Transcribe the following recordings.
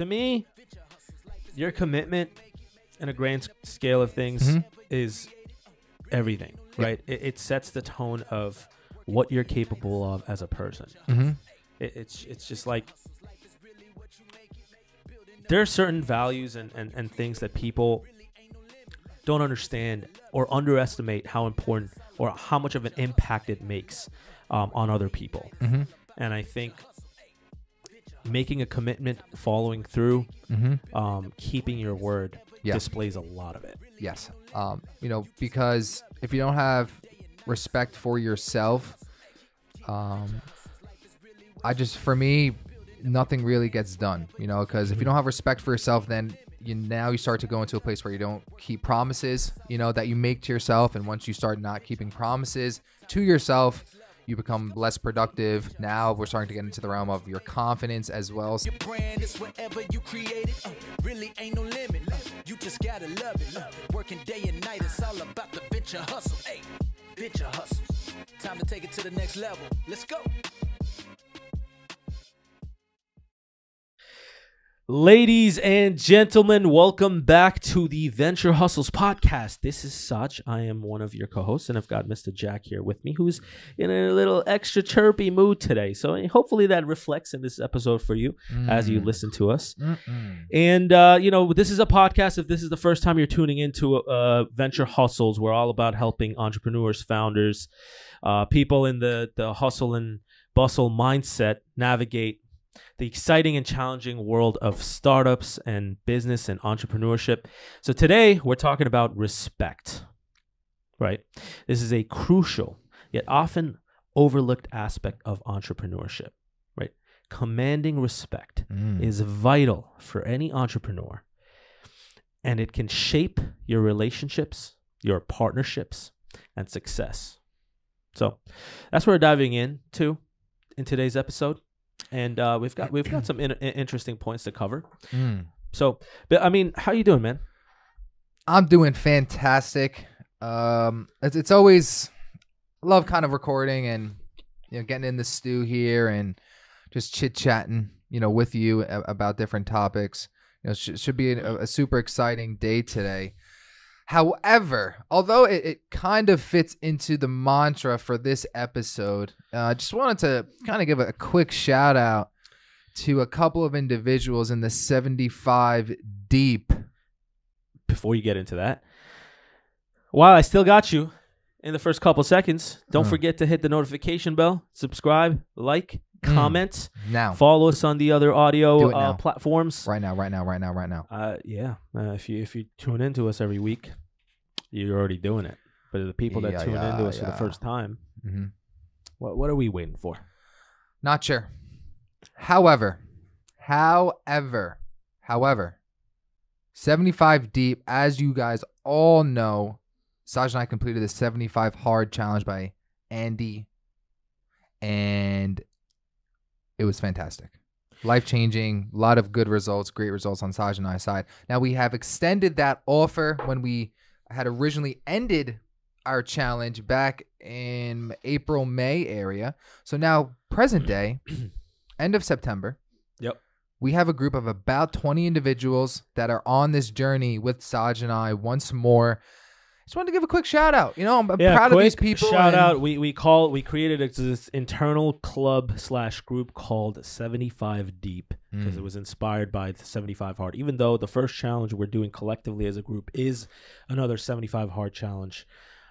to me, your commitment in a grand scale of things is everything, right? It sets the tone of what you're capable of as a person. It's just like there are certain values and things that people don't understand or underestimate how important or how much of an impact it makes on other people. And I think making a commitment, following through, keeping your word displays a lot of it. Yes. Because if you don't have respect for yourself, for me, nothing really gets done, because if you don't have respect for yourself, then you start to go into a place where you don't keep promises, that you make to yourself. And once you start not keeping promises to yourself, you become less productive. Now we're starting to get into the realm of your confidence as well. Your brand is whatever you created. Really ain't no limit. You just gotta love it. Working day and night, it's all about the venture hustle. Hey, venture hustles. Time to take it to the next level. Let's go. Ladies and gentlemen, welcome back to the Venture Hustles podcast. This is Saj. I am one of your co-hosts, and I've got Mr. Jack here with me, who's in a little extra chirpy mood today. So hopefully that reflects in this episode for you as you listen to us. And, this is a podcast. If this is the first time you're tuning into Venture Hustles, we're all about helping entrepreneurs, founders, people in the hustle and bustle mindset navigate the exciting and challenging world of startups and business and entrepreneurship. So today we're talking about respect, right? This is a crucial yet often overlooked aspect of entrepreneurship, right? Commanding respect is vital for any entrepreneur, and it can shape your relationships, your partnerships, and success. So that's what we're diving into in today's episode. And we've got some interesting points to cover. So, but I mean, how you doing, man? I'm doing fantastic. It's always love kind of recording and getting in the stew here and just chit chatting with you about different topics. Should be a super exciting day today. However, although it kind of fits into the mantra for this episode, I just wanted to kind of give a quick shout out to a couple of individuals in the 75 deep. Before you get into that, while I still got you in the first couple seconds, don't forget to hit the notification bell, subscribe, like, comment. Now. Follow us on the other audio platforms. Right now. If you tune into us every week, you're already doing it. But the people that tune into us for the first time, what are we waiting for? Not sure. However, 75 deep, as you guys all know, Saj and I completed the 75 hard challenge by Andy, and it was fantastic. Life-changing, a lot of good results, great results on Saj and I's side. Now, we have extended that offer when we had originally ended our challenge back in April, May area. So now, present day, end of September, we have a group of about 20 individuals that are on this journey with Saj and I once more. Just wanted to give a quick shout out. I'm proud of these people. Shout out. We created this internal club / group called 75 Deep because it was inspired by the 75 Hard. Even though the first challenge we're doing collectively as a group is another 75 Hard challenge.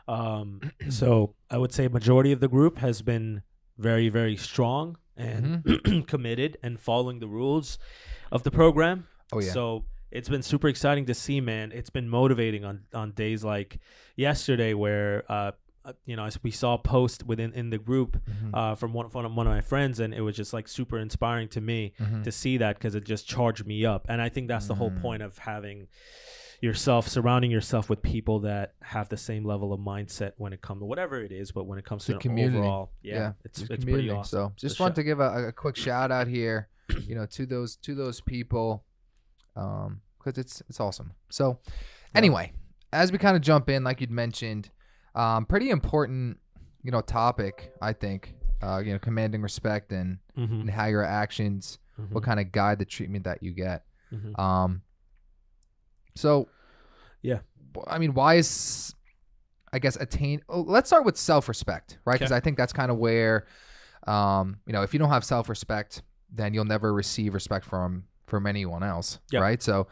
So I would say majority of the group has been very, very strong and committed and following the rules of the program. Oh yeah. So it's been super exciting to see, man. It's been motivating on days like yesterday where, we saw a post in the group from one of my friends, and it was just like super inspiring to me to see that because it just charged me up. And I think that's the whole point of having surrounding yourself with people that have the same level of mindset when it comes to whatever it is, but when it comes to community overall, it's pretty awesome. So just want to give a quick shout out here, to those people. Because it's awesome. So anyway, as we kind of jump in, like you'd mentioned, pretty important, topic, I think, commanding respect and how your actions will kind of guide the treatment that you get. So, Yeah. I mean, why is, I guess, let's start with self-respect, right? Because Okay. I think that's kind of where, if you don't have self-respect, then you'll never receive respect from anyone else, Yeah. right? So,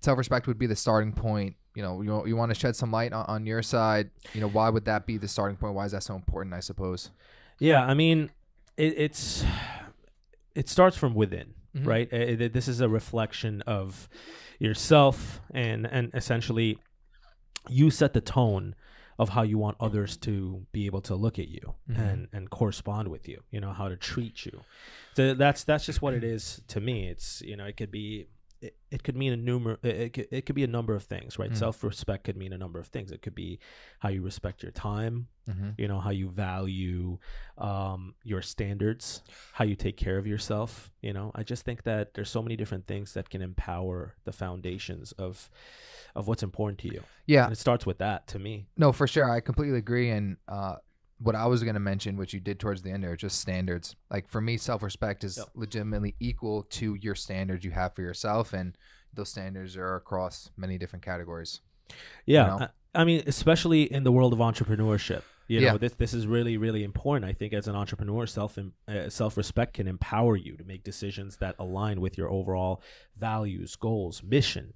self-respect would be the starting point. You want to shed some light on your side. Why would that be the starting point? Why is that so important, I suppose? Yeah, I mean, it starts from within, Mhm. right? This is a reflection of yourself, and essentially, you set the tone of how you want others to be able to look at you and correspond with you. How to treat you. So that's just what it is to me. It's it could be. It could mean it could be a number of things, right? Self-respect could mean a number of things. It could be how you respect your time, how you value your standards, how you take care of yourself. I just think that there's so many different things that can empower the foundations of what's important to you. Yeah. And it starts with that, to me. No, for sure. I completely agree. And what I was going to mention, which you did towards the end there, just standards. Like for me, self-respect is legitimately equal to your standards you have for yourself. And those standards are across many different categories. Yeah. I mean, especially in the world of entrepreneurship, Yeah. this is really, really important. I think as an entrepreneur, self-respect can empower you to make decisions that align with your overall values, goals, mission,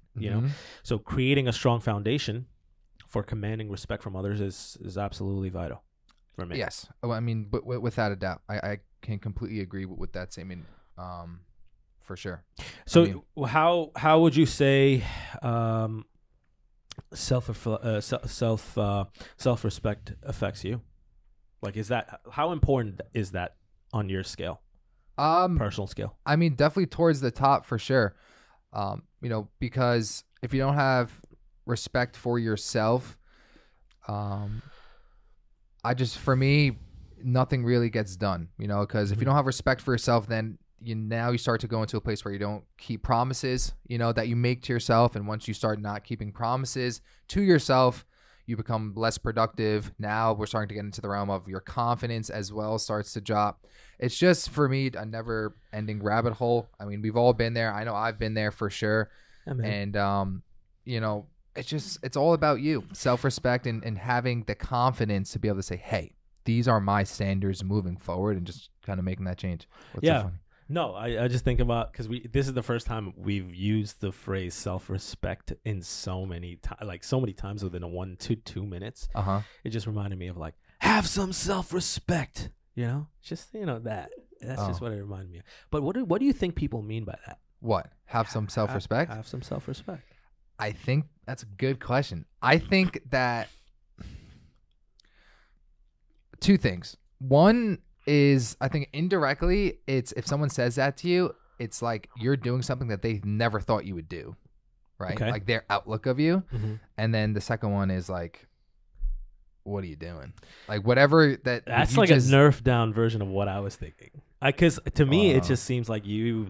So creating a strong foundation for commanding respect from others is absolutely vital for me. Yes. Oh, I mean, but without a doubt, I can completely agree with that statement, for sure. So how would you say self-respect affects you? Like, how important is that on your scale? Personal scale. I mean, definitely towards the top for sure. Because if you don't have respect for yourself, for me, nothing really gets done, because if you don't have respect for yourself, then you start to go into a place where you don't keep promises, that you make to yourself. And once you start not keeping promises to yourself, you become less productive. Now we're starting to get into the realm of your confidence as well starts to drop. It's just, for me, a never ending rabbit hole. I mean, we've all been there. I know I've been there for sure. And, it's all about you, self-respect and having the confidence to be able to say, hey, these are my standards moving forward, and just kind of making that change. What's so funny? No, I just think about, because this is the first time we've used the phrase self-respect in so many times within a 1 to 2 minutes. It just reminded me of have some self-respect, just that. That's just what it reminded me of. But what do you think people mean by that? What? Have some self-respect? Have some self-respect. I think that's a good question. I think that two things. One is, I think indirectly, it's if someone says that to you, it's like you're doing something that they never thought you would do, right? Okay. Like their outlook of you. And then the second one is like, what are you doing? Like whatever that's like a nerfed down version of what I was thinking. Because to me, it just seems like you're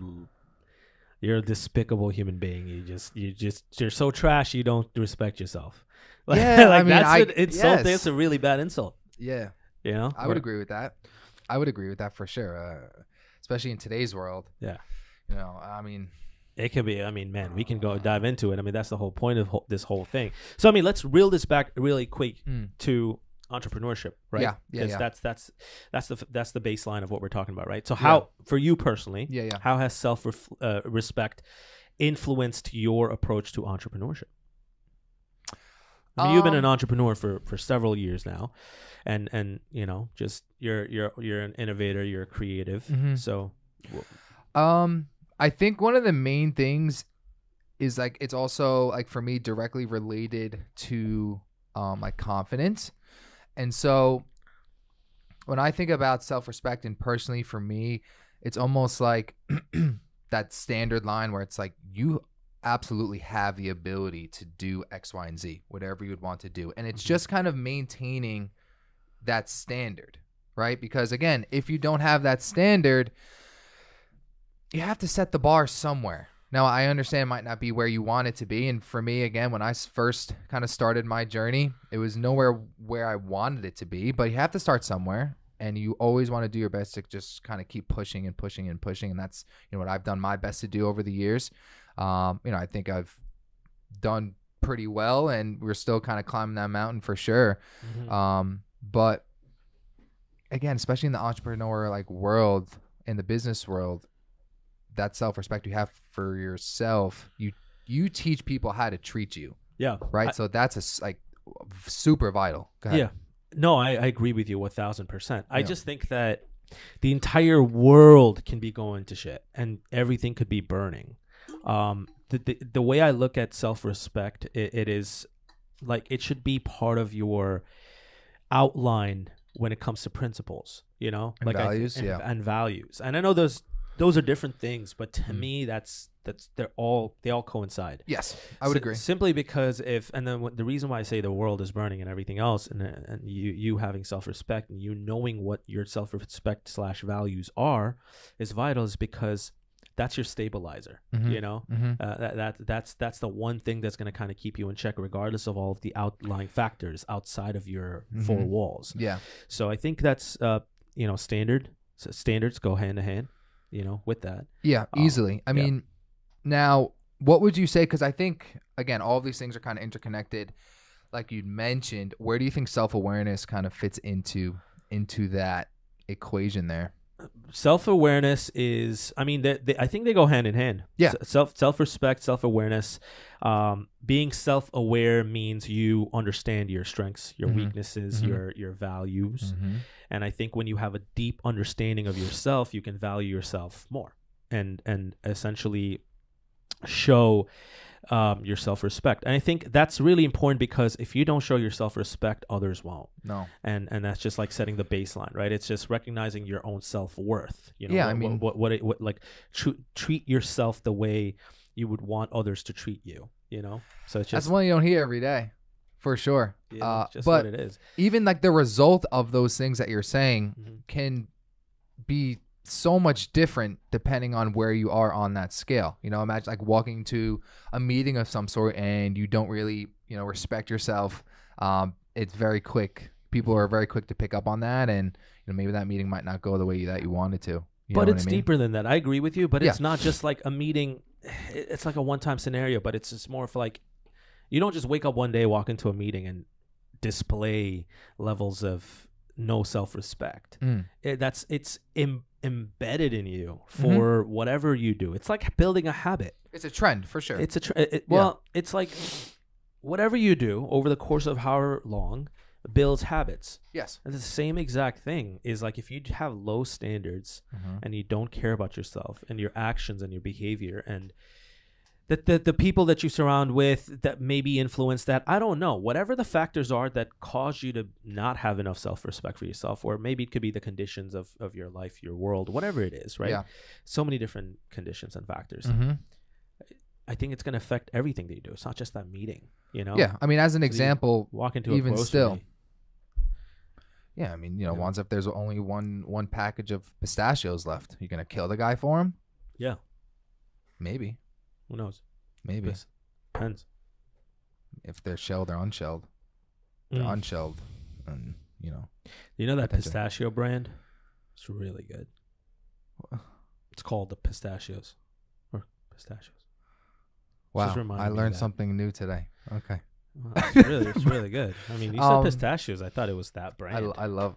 a despicable human being. You're so trash. You don't respect yourself. Yeah, I mean, that's an insult. That's a really bad insult. Yeah, I would agree with that. I would agree with that for sure, especially in today's world. Yeah, I mean, it could be. I mean, man, we can go dive into it. I mean, that's the whole point of this whole thing. So, I mean, let's reel this back really quick to entrepreneurship, right? Yeah. Because that's the baseline of what we're talking about, right? So, how for you personally, how has respect influenced your approach to entrepreneurship? I mean, you've been an entrepreneur for several years now, and just you're an innovator, you're a creative. So, I think one of the main things is it's also for me directly related to confidence. And so when I think about self-respect, and personally for me, it's almost like that standard line where it's like you absolutely have the ability to do X, Y, and Z, whatever you would want to do. And it's just kind of maintaining that standard, right? Because again, if you don't have that standard, you have to set the bar somewhere. Now, I understand it might not be where you want it to be. And for me, again, when I first kind of started my journey, it was nowhere where I wanted it to be. But you have to start somewhere. and you always want to do your best to just kind of keep pushing and pushing and pushing. And that's, what I've done my best to do over the years. I think I've done pretty well, and we're still kind of climbing that mountain for sure. But again, especially in the entrepreneur world, in the business world, that self-respect you have for yourself, you teach people how to treat you. Yeah. Right. So that's super vital. Go ahead. Yeah. No, I agree with you 1,000%. I just think that the entire world can be going to shit and everything could be burning. The way I look at self-respect, it is it should be part of your outline when it comes to principles, and values, and values. And I know those are different things, but to me, they all coincide. Yes, I would agree. Simply because the reason why I say the world is burning and everything else, and you having self-respect and you knowing what your self-respect / values are is vital, is because that's your stabilizer. That's the one thing that's going to kind of keep you in check, regardless of all of the outlying factors outside of your four walls. Yeah. So I think that's standards go hand in hand, with that. Yeah, easily. I mean, now what would you say? Because I think, again, all of these things are kind of interconnected. Like you mentioned, where do you think self-awareness kind of fits into that equation there? Self-awareness is, I think they go hand in hand. Yeah. Self-respect, self-awareness. Being self-aware means you understand your strengths, your weaknesses, your values. And I think when you have a deep understanding of yourself, you can value yourself more and essentially show your self-respect. And I think that's really important, because if you don't show your self-respect, others won't. No. And that's just like setting the baseline, right? It's just recognizing your own self-worth. Treat yourself the way you would want others to treat you, So it's just, that's one you don't hear every day, for sure. Yeah, just but what it is. Even the result of those things that you're saying can be so much different depending on where you are on that scale. Imagine walking to a meeting of some sort and you don't really, respect yourself. It's very quick. People are very quick to pick up on that, and maybe that meeting might not go the way that you wanted to. But it's deeper than that. I agree with you, but it's not just like a meeting. It's like a one-time scenario, but it's just more of you don't just wake up one day, walk into a meeting, and display levels of no self-respect. It's embedded in you for whatever you do. It's like building a habit. It's a trend, for sure. It's it's like whatever you do over the course of however long builds habits. Yes. And the same exact thing is if you have low standards and you don't care about yourself and your actions and your behavior, and the people that you surround with that maybe influence that, I don't know, whatever the factors are that cause you to not have enough self-respect for yourself, or maybe it could be the conditions of your life, your world, whatever it is, right? Yeah. So many different conditions and factors. I think it's going to affect everything that you do. It's not just that meeting, Yeah. As an example, walk into even a grocery. still. Yeah. Once if there's only one package of pistachios left, you're going to kill the guy for him? Yeah. Maybe. Who knows? Maybe. Depends. If they're shelled or unshelled. They're unshelled. And, that pistachio brand? It's really good. It's called the Pistachios. Or Pistachios. Wow. I learned something new today. Okay. Well, it's really good. You said pistachios. I thought it was that brand. I love,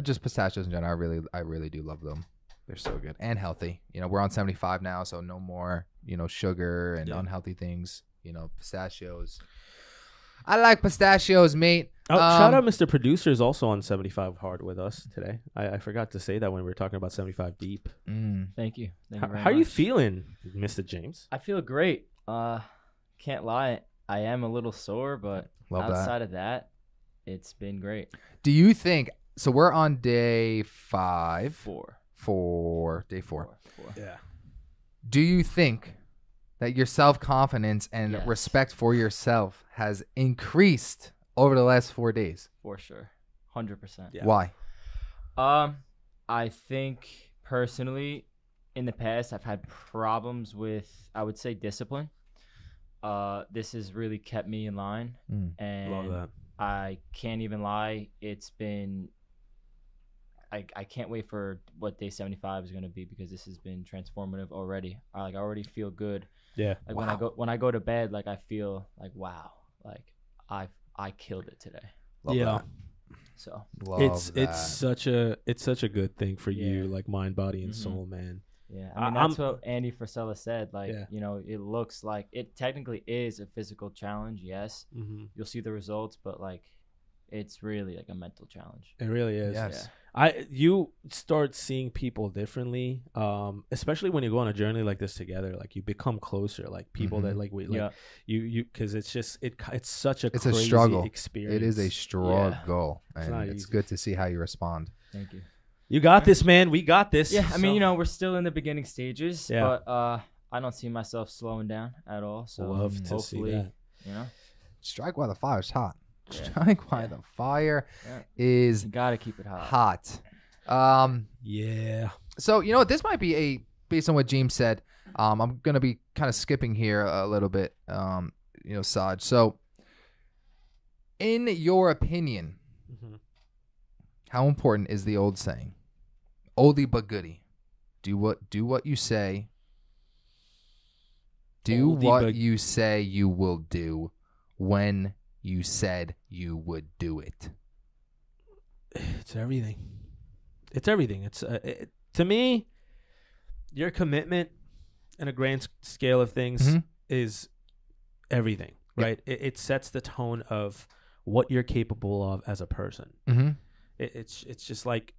just pistachios in general. I really do love them. They're so good and healthy. We're on 75 now, so no more, sugar and unhealthy things. Pistachios. I like pistachios, mate. Shout out Mr. Producer is also on 75 hard with us today. I forgot to say that when we were talking about 75 deep. Thank you. How are you feeling, Mr. James? I feel great. Can't lie. I am a little sore, but outside of that, it's been great. Do you think, so we're on day 5. Day 4. Yeah. Do you think that your self-confidence and respect for yourself has increased over the last 4 days? For sure. 100%. Yeah. Why? I think personally, in the past, I've had problems with, I would say, discipline. This has really kept me in line. Love And that. I can't even lie. It's been I can't wait for what day 75 is going to be, because this has been transformative already. I already feel good. Yeah. Like when I go to bed, like I feel like, wow, like I killed it today. Love Yeah. that. So Love It's that. such a good thing for you, Yeah. like mind, body, and Mhm. soul, man. yeah, I- that's I'm- what Andy Frisella said. Like, Yeah. it looks like it technically is a physical challenge. Yes, Mm-hmm. you'll see the results, but like, it's really like a mental challenge. It really is. Yes. You start seeing people differently, especially when you go on a journey like this together. Like you become closer, like people that like we like Yeah. you because it's just it's such a It's a crazy struggle. experience. It is a struggle, It's and not it's easy. good to see how you respond. Thank you. You got this, man. We got this. Yeah, I mean, So- we're still in the beginning stages, Yeah. but I don't see myself slowing down at all. So Love to see hopefully, that. Strike while the fire's hot. Yeah. Strike while the fire Yeah. is you gotta keep it hot. hot. Yeah. So you know what? This might be based on what James said. I'm gonna be kind of skipping here a little bit. Saj. So, in your opinion, Mhm. how important is the old saying, "Oldie but goodie"? Do what you say. Do Oldie what but- you say you will do when you said you would do it. It's everything. It's everything. It's to me, your commitment in a grand scale of things Mhm. is everything, Yep. right? It sets the tone of what you're capable of as a person. Mm-hmm. It's just like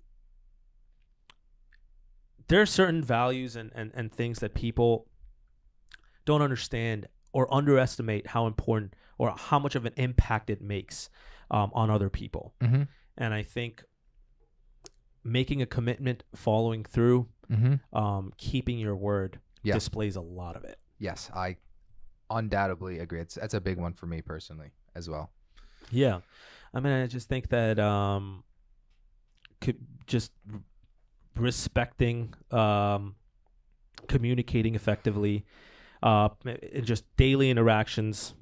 there are certain values and things that people don't understand or underestimate how important or how much of an impact it makes on other people. Mm-hmm. And I think making a commitment, following through, Mm-hmm. keeping your word Yeah. displays a lot of it. Yes, I undoubtedly agree. That's a big one for me personally as well. Yeah. I mean, I just think that just respecting, communicating effectively, and just daily interactions,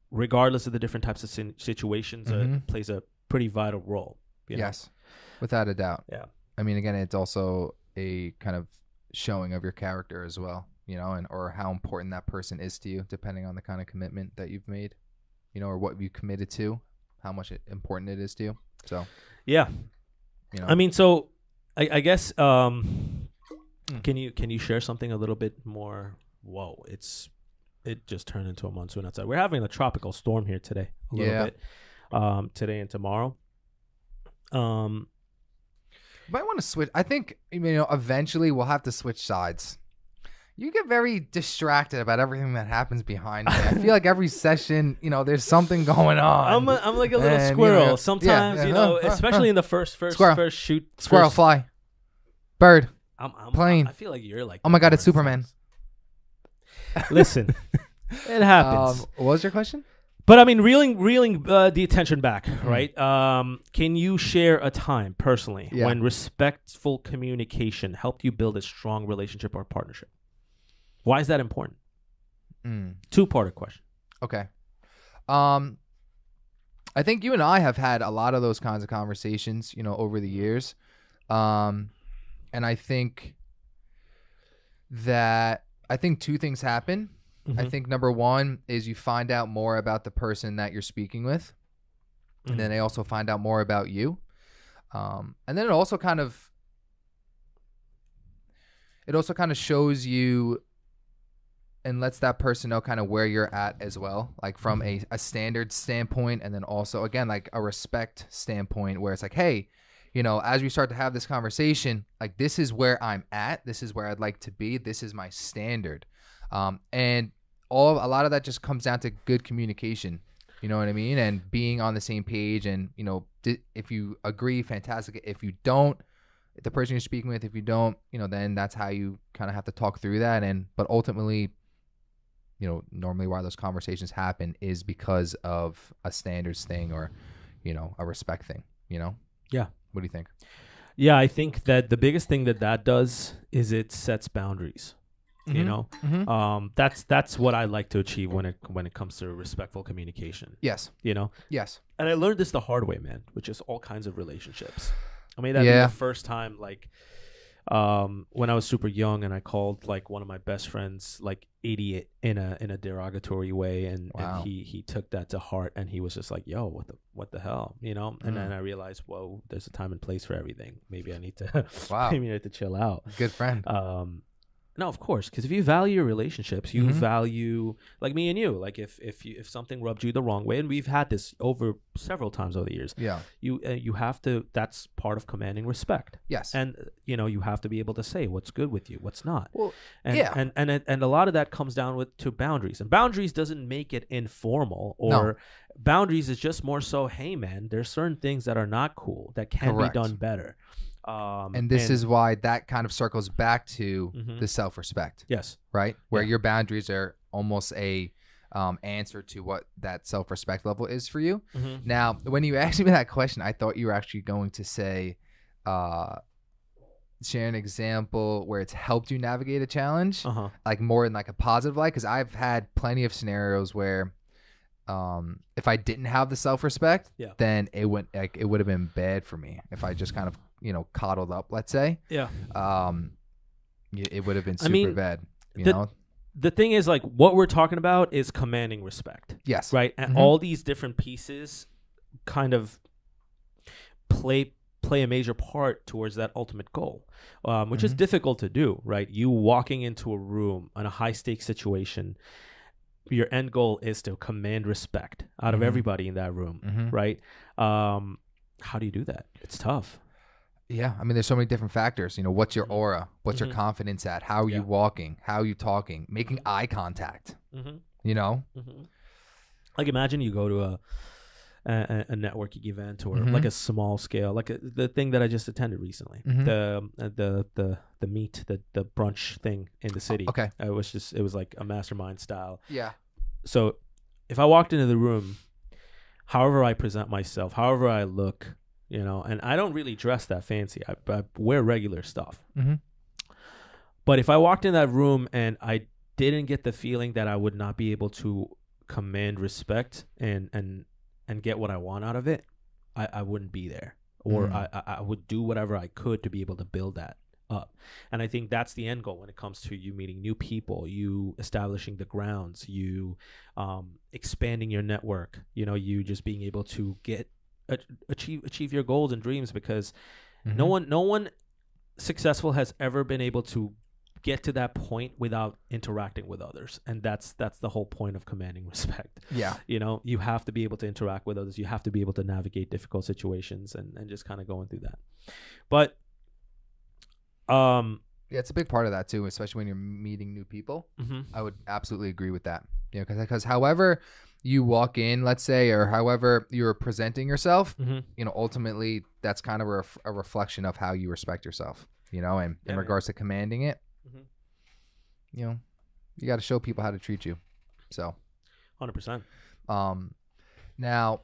regardless of the different types of situations, Mhm. plays a pretty vital role. you know? Yes, without a doubt. Yeah. I mean, again, it's also a kind of showing of your character as well, and or how important that person is to you, depending on the kind of commitment that you've made, or what you committed to, how much important it is to you. So, Yeah. I mean, so I guess can you share something a little bit more? Whoa, it just turned into a monsoon outside. We're having a tropical storm here today, a little Yeah. bit, today and tomorrow. you might want to switch. I think eventually we'll have to switch sides. You get very distracted about everything that happens behind me. I feel like every session, there's something going on. I'm like a little And, squirrel. Sometimes, yeah. especially in the first Squirrel. shoot. Squirrel, first- fly, bird. Plane. I feel like you're like. Oh my God, it's that Superman. Listen, it happens. What was your question? But I mean, reeling the attention back, right? Can you share a time personally Yeah. when respectful communication helped you build a strong relationship or partnership? Why is that important? Two-parter question. Okay. I think you and I have had a lot of those kinds of conversations, over the years. And I think two things happen. I think number one is you find out more about the person that you're speaking with, and then they also find out more about you. And then it also kind of shows you and lets that person know kind of where you're at as well, like from a standard standpoint, and then also, again, like a respect standpoint where it's like, hey, as we start to have this conversation, like, this is where I'm at. This is where I'd like to be. This is my standard. And a lot of that just comes down to good communication. You know what I mean? And being on the same page. And, if you agree, fantastic. If you don't, the person you're speaking with, if you don't, then that's how you kind of have to talk through that. But ultimately, normally why those conversations happen is because of a standards thing or, a respect thing, Yeah. What do you think? Yeah, I think that the biggest thing that does is it sets boundaries. That's what I like to achieve when it comes to respectful communication. Yes. Yes. Yes. And I learned this the hard way, man, which is all kinds of relationships. I made that be Yeah. the first time, like, when I was super young, and I called like one of my best friends like idiot in a derogatory way, and Wow. he took that to heart, and he was just like, yo, what the hell, you know? And then I realized, whoa, there's a time and place for everything. Maybe I need to Wow. maybe I need to chill out. Good friend. No, of course, because if you value your relationships, you Mhm. value, like me and you, like if something rubbed you the wrong way, and we've had this over several times over the years, Yeah. you have to. That's part of commanding respect, Yes. and you have to be able to say what's good with you, what's not. Well, And, yeah. and a lot of that comes down to boundaries, and boundaries doesn't make it informal, or No. boundaries is just more so, hey man, there's certain things that are not cool that can Correct. be done better. And this is why that kind of circles back to Mhm. the self-respect, yes, right? Where Yeah. your boundaries are almost a answer to what that self-respect level is for you. Mhm. Now, when you asked me that question, I thought you were actually going to say, share an example where it's helped you navigate a challenge, uh-huh, like more in like a positive light. Because I've had plenty of scenarios where, if I didn't have the self-respect, Yeah. then it would have been bad for me if I just kind of coddled up, let's say. yeah. It would have been I super mean, bad. You the- know? The thing is, like, what we're talking about is commanding respect, Yes. right? And Mhm. all these different pieces kind of play a major part towards that ultimate goal, which is Mhm. difficult to do, right? You walking into a room in a high stakes situation, your end goal is to command respect out of Mhm. everybody in that room, Mhm. right? How do you do that? It's tough. Yeah. I mean, there's so many different factors. What's your Mhm. aura? What's your Mhm. confidence at? How are Yeah. you walking? How are you talking? Making eye contact. Mm-hmm. Mm-hmm. Like, imagine you go to a networking event, or Mhm. like a small scale, like the thing that I just attended recently, Mhm. the meet, the brunch thing in the city. Okay. It was like a mastermind style. Yeah. So if I walked into the room, however I present myself, however I look, and I don't really dress that fancy. I wear regular stuff. Mm-hmm. But if I walked in that room and I didn't get the feeling that I would not be able to command respect and get what I want out of it, I wouldn't be there. Or I would do whatever I could to be able to build that up. And I think that's the end goal when it comes to you meeting new people, you establishing the grounds, you expanding your network, you just being able to achieve your goals and dreams, because Mm-hmm. no one successful has ever been able to get to that point without interacting with others, and that's the whole point of commanding respect. Yeah. You have to be able to interact with others, you have to be able to navigate difficult situations, and just kind of going through that. But Yeah, it's a big part of that too, especially when you're meeting new people. mhm. I would absolutely agree with that. Because however you walk in, let's say, or however you're presenting yourself, Mhm. Ultimately that's kind of a reflection of how you respect yourself, and Yeah, in man. regards to commanding it, Mhm. You got to show people how to treat you. So, 100%. now,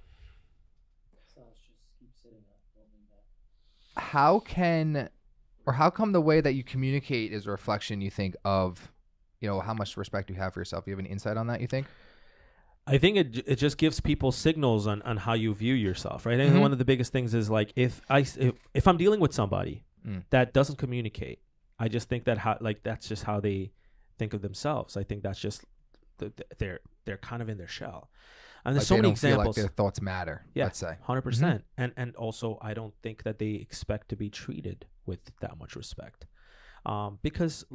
how come the way that you communicate is a reflection, you think, of, how much respect you have for yourself? Do you have any insight on that, you think? I think it just gives people signals on how you view yourself, right? I think Mhm. one of the biggest things is, like, if I'm dealing with somebody that doesn't communicate, I just think that that's just how they think of themselves. I think that's just they're kind of in their shell. And there's Like so they many don't feel like examples. their thoughts matter, Yeah, let's say. 100%. And also, I don't think that they expect to be treated with that much respect, because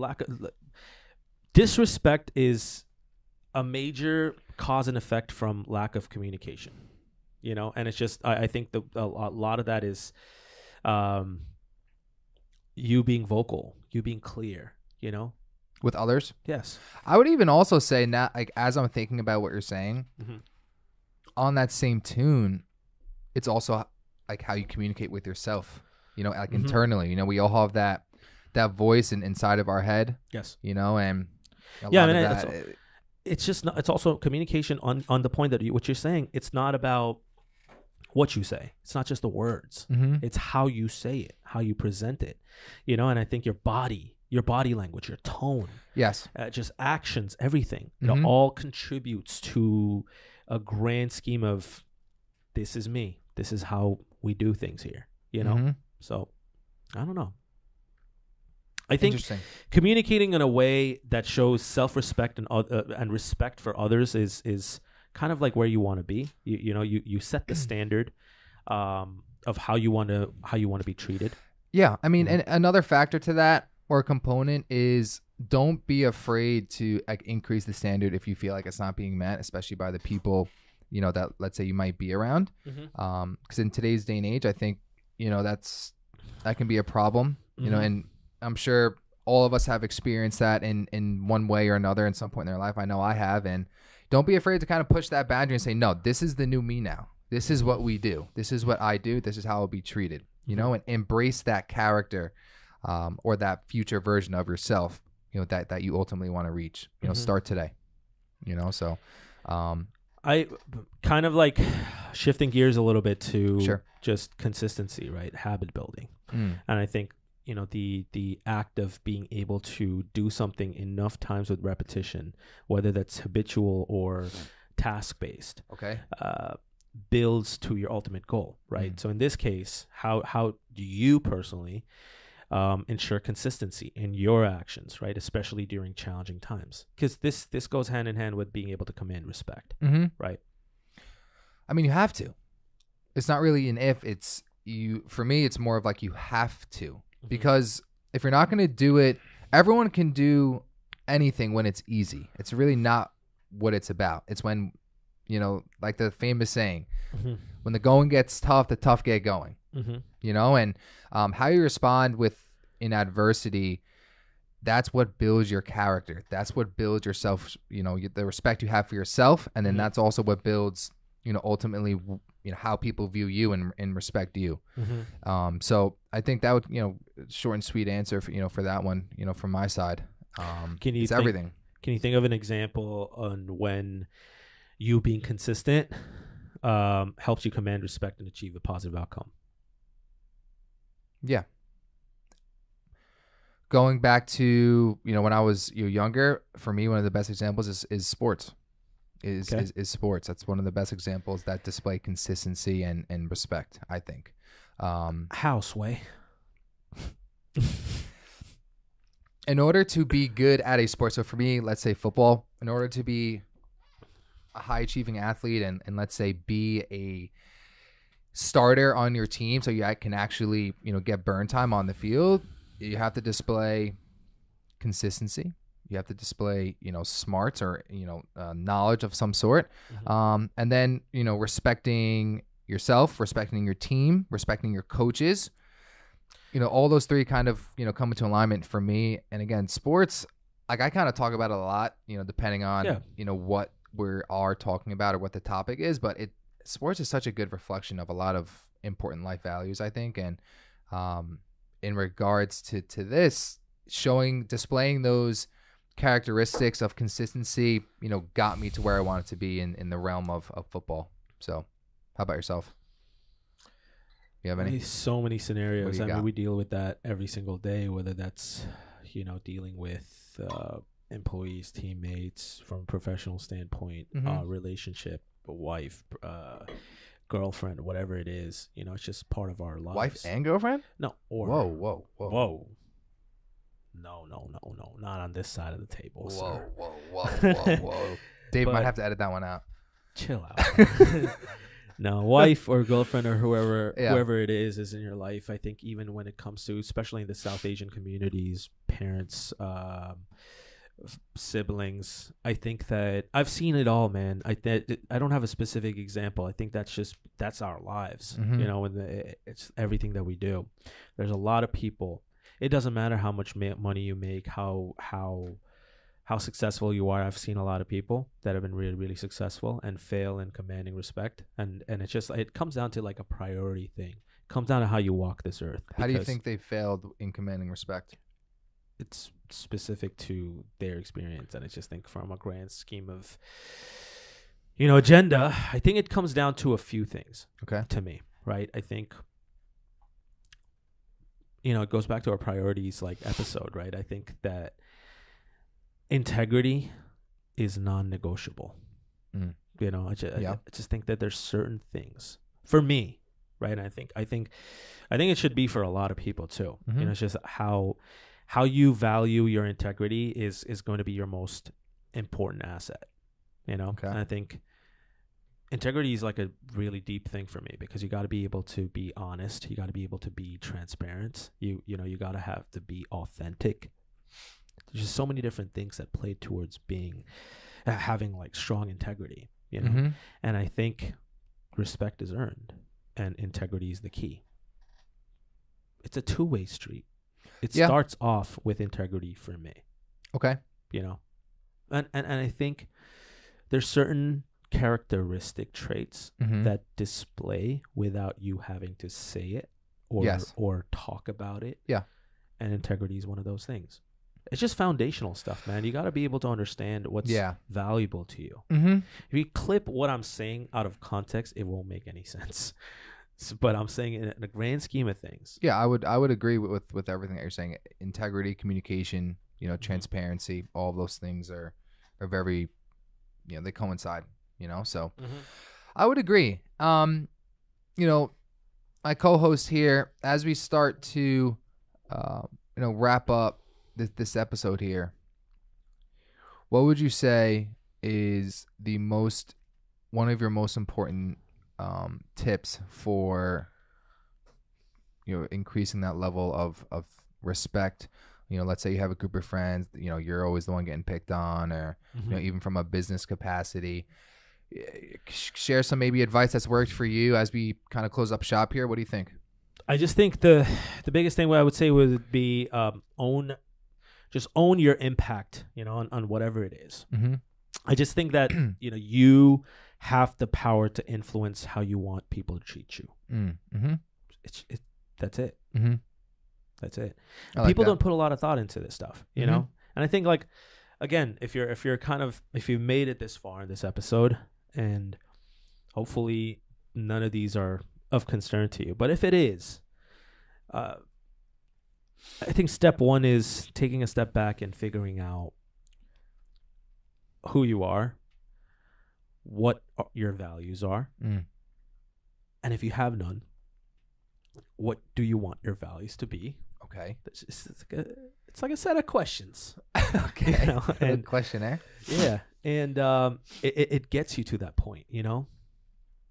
disrespect is a major cause and effect from lack of communication, and it's just, I think a lot of that is you being vocal, you being clear, With others? Yes. I would even also say, now, like, as I'm thinking about what you're saying, Mhm. on that same tune, it's also like how you communicate with yourself, like Mhm. internally. We all have that voice inside of our head, Yes. and a Yeah, lot I mean, of that. it's just not, it's also communication on the point that what you're saying. It's not about what you say. It's not just the words. Mhm. It's how you say it, how you present it, and I think your body language, your tone, Yes. just actions, everything, Mhm. it all contributes to a grand scheme of, this is me. This is how we do things here, Mhm. So I don't know. I think Interesting. communicating in a way that shows self-respect and respect for others is kind of like where you want to be. You set the standard of how you want to be treated. Yeah, I mean, and another factor to that or component is don't be afraid to like increase the standard if you feel like it's not being met, especially by the people, that let's say you might be around. Because in today's day and age, I think, that can be a problem, and I'm sure all of us have experienced that in one way or another at some point in their life. I know I have. And don't be afraid to kind of push that boundary and say, no, this is the new me now. This is what we do. This is what I do. This is how I'll be treated, and embrace that character or that future version of yourself, that you ultimately want to reach. Start today, so I kind of like shifting gears a little bit to Sure. just consistency, right? Habit building. And I think, the act of being able to do something enough times with repetition, whether that's habitual or task-based, Okay. builds to your ultimate goal, right? So in this case, how do you personally ensure consistency in your actions, right? Especially during challenging times, because this goes hand in hand with being able to command respect, right? I mean, you have to. It's not really an if, it's you. For me, it's more of like you have to, because if you're not going to do it, everyone can do anything when it's easy. It's really not what it's about. It's when, like the famous saying, when the going gets tough, the tough get going. And how you respond in adversity, that's what builds your character. That's what builds yourself, the respect you have for yourself. And then that's also what builds, ultimately, how people view you and respect you. So I think that would, short and sweet answer for that one, from my side. It's everything. Can you think of an example on when you being consistent helps you command respect and achieve a positive outcome? Yeah. Going back to, when I was younger, for me, one of the best examples is sports. Is sports. That's one of the best examples that display consistency and respect, I think. How, Sway? In order to be good at a sport, so for me, let's say football, in order to be a high achieving athlete and let's say be a starter on your team, so you can actually get burn time on the field, you have to display consistency. You have to display smarts or knowledge of some sort, and then respecting yourself, respecting your team, respecting your coaches. All those three kind of come into alignment for me. And again, sports, like I kind of talk about it a lot, depending on what we are talking about or what the topic is, but sports is such a good reflection of a lot of important life values, I think. And in regards to this, displaying those characteristics of consistency, got me to where I wanted to be in the realm of football. So how about yourself? You have any? So many scenarios. I got? mean, we deal with that every single day, whether that's, dealing with employees, teammates from a professional standpoint, relationship, wife, girlfriend, whatever it is, it's just part of our lives. Wife and girlfriend? No. Or Whoa. No. Not on this side of the table, sir. Whoa. Dave might have to edit that one out. Chill out. No, wife or girlfriend or whoever it is in your life. I think even when it comes to, especially in the South Asian communities, parents, siblings, I think that I've seen it all, man. I don't have a specific example. I think that's our lives, and it's everything that we do. There's a lot of people. It doesn't matter how much money you make, how successful you are. I've seen a lot of people that have been really, really successful and fail in commanding respect. And it comes down to like a priority thing. It comes down to how you walk this earth. How do you think they failed in commanding respect? It's specific to their experience. And I just think from a grand scheme of, agenda, I think it comes down to a few things. Okay. To me, right? I think, it goes back to our priorities like episode, right? I think that integrity is non-negotiable. I just think that there's certain things for me right? And I think it should be for a lot of people too. Mhm. You know, it's just how you value your integrity is going to be your most important asset. You know, Okay. and I think integrity is like a really deep thing for me, because you got to be able to be honest. You got to be able to be transparent. You know, you got to have to be authentic. There's just so many different things that play towards having like strong integrity, you know? Mhm. And I think respect is earned and integrity is the key. It's a two-way street. It Yeah. starts off with integrity for me, Okay. you know? And I think there's certain characteristic traits Mhm. that display without you having to say it or Yes. or talk about it. Yeah. And integrity is one of those things. It's just foundational stuff, man. You got to be able to understand what's valuable to you. Mhm. If you clip what I'm saying out of context, it won't make any sense. But I'm saying in the grand scheme of things. Yeah, I would agree with everything that you're saying. Integrity, communication, you know, Mm-hmm. transparency, all of those things are very, you know, they coincide, you know. So I would agree. You know, my co-host here, as we start to you know, wrap up this episode here, what would you say is one of your most important tips for, you know, increasing that level of respect? You know, let's say you have a group of friends, you know, you're always the one getting picked on, or you know, even from a business capacity. Share some maybe advice that's worked for you as we kind of close up shop here. What do you think? I just think the biggest thing what I would say would be own your impact, you know, on whatever it is. Mm-hmm. I just think that, you know, you have the power to influence how you want people to treat you. Mm-hmm. That's it. Mm-hmm. That's it. I like People that. don't put a lot of thought into this stuff, you know? And I think, like, again, if you've made it this far in this episode, and hopefully none of these are of concern to you, but if it is, I think step one is taking a step back and figuring out who you are, what your values are, and if you have none, what do you want your values to be? Okay. It's like a set of questions. Okay. You know, and questionnaire. yeah, and it gets you to that point, you know.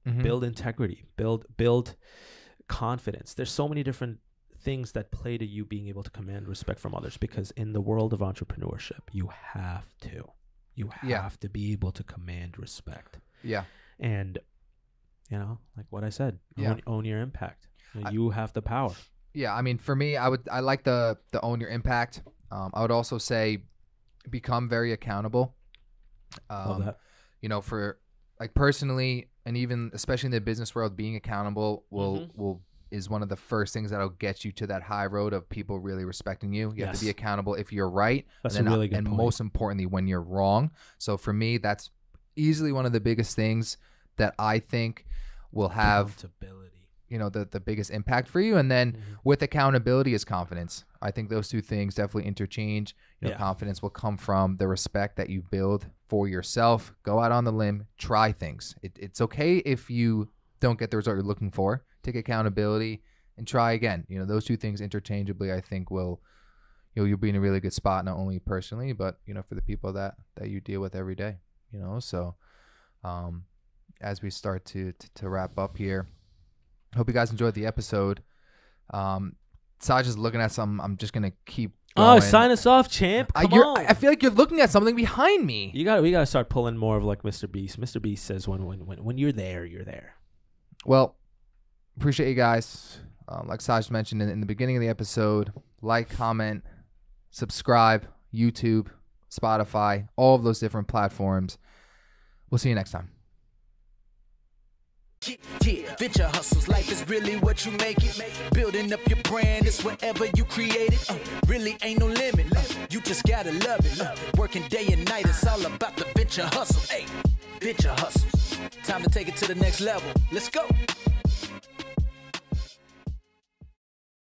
Mm-hmm. Build integrity, build confidence. There's so many different things that play to you being able to command respect from others, because in the world of entrepreneurship, you have to be able to command respect. Yeah. And you know, like what I said, own your impact. You have the power. Yeah, I mean, for me, I like the own your impact. I would also say become very accountable. Love that. You know, for like personally, and even especially in the business world, being accountable is one of the first things that'll get you to that high road of people really respecting you. You have to be accountable if you're right. That's and a really good and point. most importantly, when you're wrong. So for me, that's easily one of the biggest things that I think will have, accountability. you know, the biggest impact for you. And then with accountability is confidence. I think those two things definitely interchange. You know, confidence will come from the respect that you build for yourself. Go out on the limb, try things. It's okay if you don't get the result you're looking for. Take accountability and try again. You know, those two things interchangeably, I think will, you know, you'll be in a really good spot, not only personally, but, you know, for the people that you deal with every day, you know. So as we start to wrap up here, hope you guys enjoyed the episode. Saj is looking at something. I'm just gonna keep going. Oh, sign us off, champ. Come on. I feel like you're looking at something behind me. We gotta start pulling more of like Mr. Beast. Mr. Beast says when you're there, you're there. Well, appreciate you guys. Like Saj mentioned in the beginning of the episode, like, comment, subscribe, YouTube, Spotify, all of those different platforms. We'll see you next time. Yeah, venture hustles, life is really what you make it. Building up your brand is wherever you create it. Really ain't no limit. You just gotta love it. Working day and night, it's all about the venture hustle. Hey, venture hustles. Time to take it to the next level. Let's go.